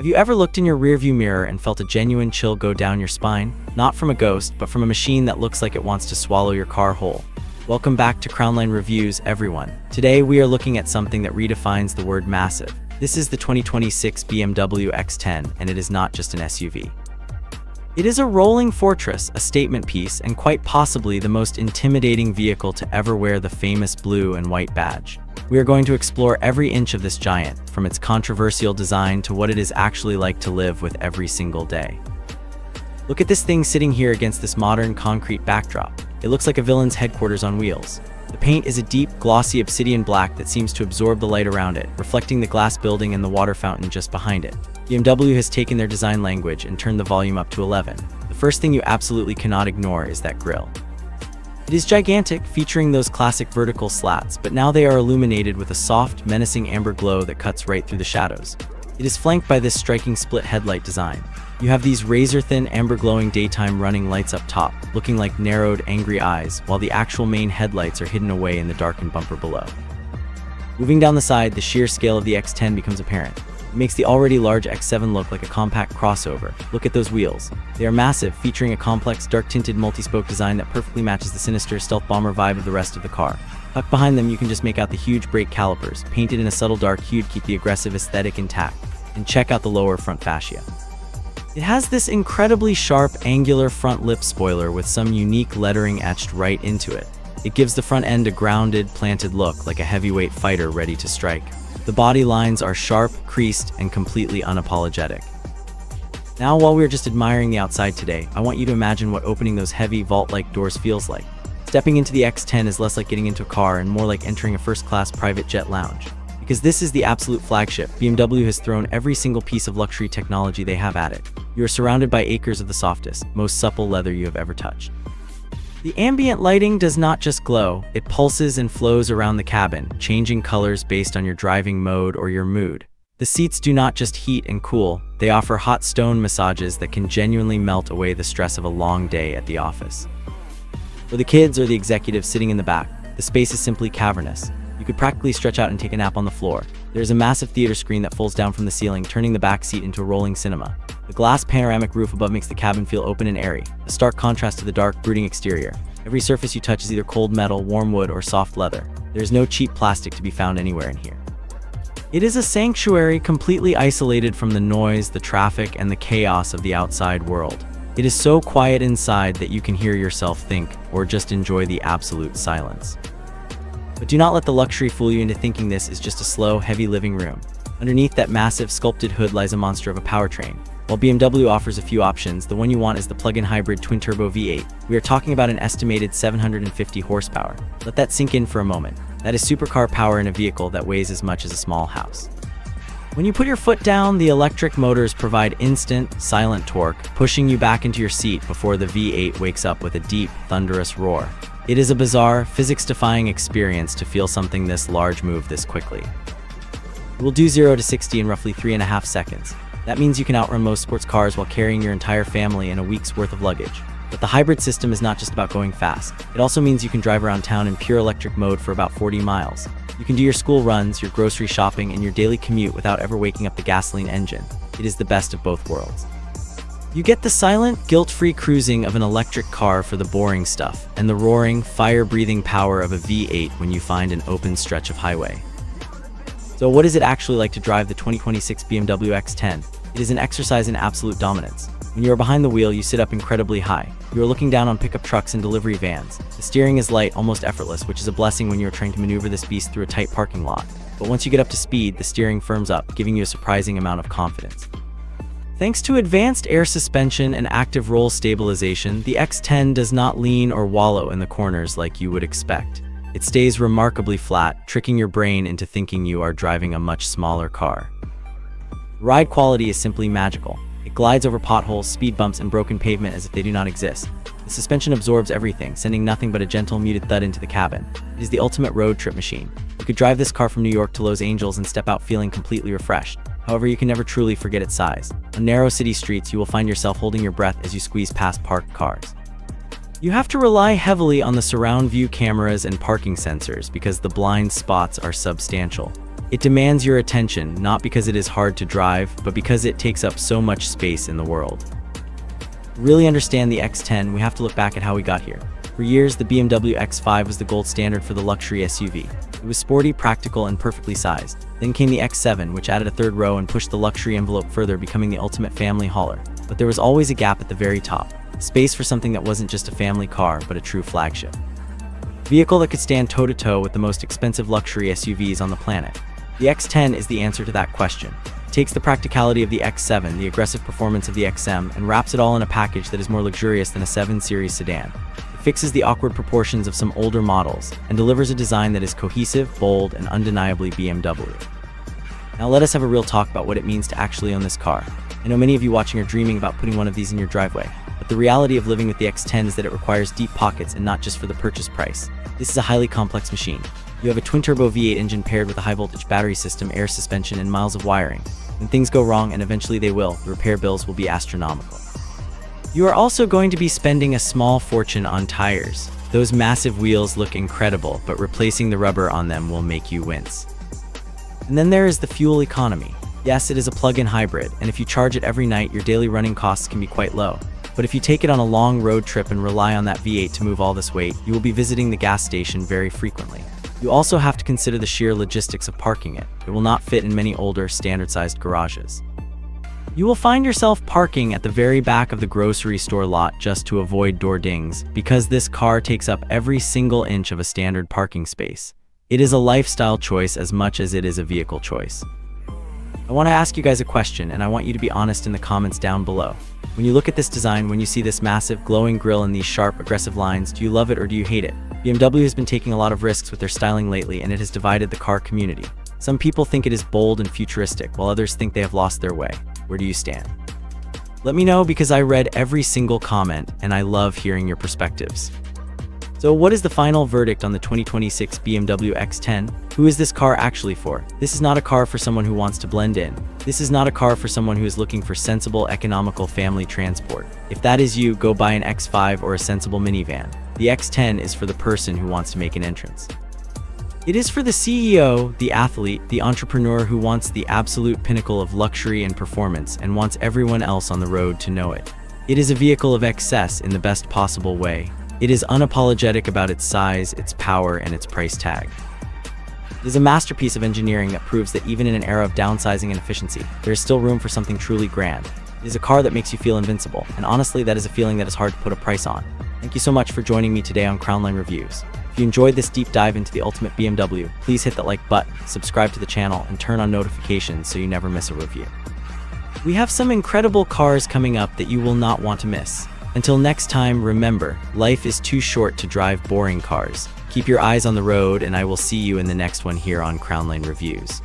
Have you ever looked in your rearview mirror and felt a genuine chill go down your spine? Not from a ghost, but from a machine that looks like it wants to swallow your car whole. Welcome back to Crownline Reviews, everyone. Today we are looking at something that redefines the word massive. This is the 2026 BMW X10, and it is not just an SUV. It is a rolling fortress, a statement piece, and quite possibly the most intimidating vehicle to ever wear the famous blue and white badge. We are going to explore every inch of this giant, from its controversial design to what it is actually like to live with every single day. Look at this thing sitting here against this modern concrete backdrop. It looks like a villain's headquarters on wheels. The paint is a deep, glossy obsidian black that seems to absorb the light around it, reflecting the glass building and the water fountain just behind it. BMW has taken their design language and turned the volume up to 11. The first thing you absolutely cannot ignore is that grille. It is gigantic, featuring those classic vertical slats, but now they are illuminated with a soft, menacing amber glow that cuts right through the shadows. It is flanked by this striking split headlight design. You have these razor-thin, amber-glowing daytime running lights up top, looking like narrowed, angry eyes, while the actual main headlights are hidden away in the darkened bumper below. Moving down the side, the sheer scale of the X10 becomes apparent. It makes the already large X7 look like a compact crossover. Look at those wheels. They are massive, featuring a complex, dark-tinted multi-spoke design that perfectly matches the sinister stealth bomber vibe of the rest of the car. Tucked behind them, you can just make out the huge brake calipers, painted in a subtle dark hue to keep the aggressive aesthetic intact. And check out the lower front fascia. It has this incredibly sharp, angular front lip spoiler with some unique lettering etched right into it. It gives the front end a grounded, planted look, like a heavyweight fighter ready to strike. The body lines are sharp, creased, and completely unapologetic. Now, while we're just admiring the outside today, I want you to imagine what opening those heavy, vault-like doors feels like. Stepping into the X10 is less like getting into a car and more like entering a first-class private jet lounge. Because this is the absolute flagship, BMW has thrown every single piece of luxury technology they have at it. You are surrounded by acres of the softest, most supple leather you have ever touched. The ambient lighting does not just glow, it pulses and flows around the cabin, changing colors based on your driving mode or your mood. The seats do not just heat and cool, they offer hot stone massages that can genuinely melt away the stress of a long day at the office. For the kids or the executives sitting in the back, the space is simply cavernous. You could practically stretch out and take a nap on the floor. There's a massive theater screen that folds down from the ceiling, turning the back seat into a rolling cinema. The glass panoramic roof above makes the cabin feel open and airy, a stark contrast to the dark, brooding exterior. Every surface you touch is either cold metal, warm wood, or soft leather. There is no cheap plastic to be found anywhere in here. It is a sanctuary completely isolated from the noise, the traffic, and the chaos of the outside world. It is so quiet inside that you can hear yourself think, or just enjoy the absolute silence. But do not let the luxury fool you into thinking this is just a slow, heavy living room. Underneath that massive, sculpted hood lies a monster of a powertrain. While BMW offers a few options, the one you want is the plug-in hybrid twin-turbo V8. We are talking about an estimated 750 horsepower. Let that sink in for a moment. That is supercar power in a vehicle that weighs as much as a small house. When you put your foot down, the electric motors provide instant, silent torque, pushing you back into your seat before the V8 wakes up with a deep, thunderous roar. It is a bizarre, physics-defying experience to feel something this large move this quickly. It will do 0 to 60 in roughly 3.5 seconds. That means you can outrun most sports cars while carrying your entire family and a week's worth of luggage. But the hybrid system is not just about going fast. It also means you can drive around town in pure electric mode for about 40 miles. You can do your school runs, your grocery shopping, and your daily commute without ever waking up the gasoline engine. It is the best of both worlds. You get the silent, guilt-free cruising of an electric car for the boring stuff, and the roaring, fire-breathing power of a V8 when you find an open stretch of highway. So what is it actually like to drive the 2026 BMW X10? It is an exercise in absolute dominance. When you are behind the wheel, you sit up incredibly high. You are looking down on pickup trucks and delivery vans. The steering is light, almost effortless, which is a blessing when you are trying to maneuver this beast through a tight parking lot. But once you get up to speed, the steering firms up, giving you a surprising amount of confidence. Thanks to advanced air suspension and active roll stabilization, the X10 does not lean or wallow in the corners like you would expect. It stays remarkably flat, tricking your brain into thinking you are driving a much smaller car. Ride quality is simply magical. It glides over potholes, speed bumps, and broken pavement as if they do not exist. The suspension absorbs everything, sending nothing but a gentle, muted thud into the cabin. It is the ultimate road trip machine. You could drive this car from New York to Los Angeles and step out feeling completely refreshed. However, you can never truly forget its size. On narrow city streets, you will find yourself holding your breath as you squeeze past parked cars. You have to rely heavily on the surround view cameras and parking sensors because the blind spots are substantial. It demands your attention, not because it is hard to drive, but because it takes up so much space in the world. To really understand the X10, we have to look back at how we got here. For years, the BMW X5 was the gold standard for the luxury SUV. It was sporty, practical, and perfectly sized. Then came the X7, which added a third row and pushed the luxury envelope further, becoming the ultimate family hauler. But there was always a gap at the very top. Space for something that wasn't just a family car, but a true flagship. A vehicle that could stand toe-to-toe with the most expensive luxury SUVs on the planet. The X10 is the answer to that question. It takes the practicality of the X7, the aggressive performance of the XM, and wraps it all in a package that is more luxurious than a 7 Series sedan. It fixes the awkward proportions of some older models, and delivers a design that is cohesive, bold, and undeniably BMW. Now let us have a real talk about what it means to actually own this car. I know many of you watching are dreaming about putting one of these in your driveway, but the reality of living with the X10 is that it requires deep pockets and not just for the purchase price. This is a highly complex machine. You have a twin-turbo V8 engine paired with a high-voltage battery system, air suspension, and miles of wiring. When things go wrong, and eventually they will, the repair bills will be astronomical. You are also going to be spending a small fortune on tires. Those massive wheels look incredible, but replacing the rubber on them will make you wince. And then there is the fuel economy. Yes, it is a plug-in hybrid, and if you charge it every night, your daily running costs can be quite low. But if you take it on a long road trip and rely on that V8 to move all this weight, you will be visiting the gas station very frequently. You also have to consider the sheer logistics of parking it. It will not fit in many older, standard-sized garages. You will find yourself parking at the very back of the grocery store lot just to avoid door dings, because this car takes up every single inch of a standard parking space. It is a lifestyle choice as much as it is a vehicle choice. I want to ask you guys a question, and I want you to be honest in the comments down below. When you look at this design, when you see this massive, glowing grille and these sharp, aggressive lines, do you love it or do you hate it? BMW has been taking a lot of risks with their styling lately, and it has divided the car community. Some people think it is bold and futuristic, while others think they have lost their way. Where do you stand? Let me know, because I read every single comment, and I love hearing your perspectives. So what is the final verdict on the 2026 BMW X10? Who is this car actually for? This is not a car for someone who wants to blend in. This is not a car for someone who is looking for sensible, economical family transport. If that is you, go buy an X5 or a sensible minivan. The X10 is for the person who wants to make an entrance. It is for the CEO, the athlete, the entrepreneur who wants the absolute pinnacle of luxury and performance and wants everyone else on the road to know it. It is a vehicle of excess in the best possible way. It is unapologetic about its size, its power, and its price tag. It is a masterpiece of engineering that proves that even in an era of downsizing and efficiency, there is still room for something truly grand. It is a car that makes you feel invincible, and honestly, that is a feeling that is hard to put a price on. Thank you so much for joining me today on Crownline Reviews. If you enjoyed this deep dive into the ultimate BMW, please hit that like button, subscribe to the channel, and turn on notifications so you never miss a review. We have some incredible cars coming up that you will not want to miss. Until next time, remember, life is too short to drive boring cars. Keep your eyes on the road, and I will see you in the next one here on Crownline Reviews.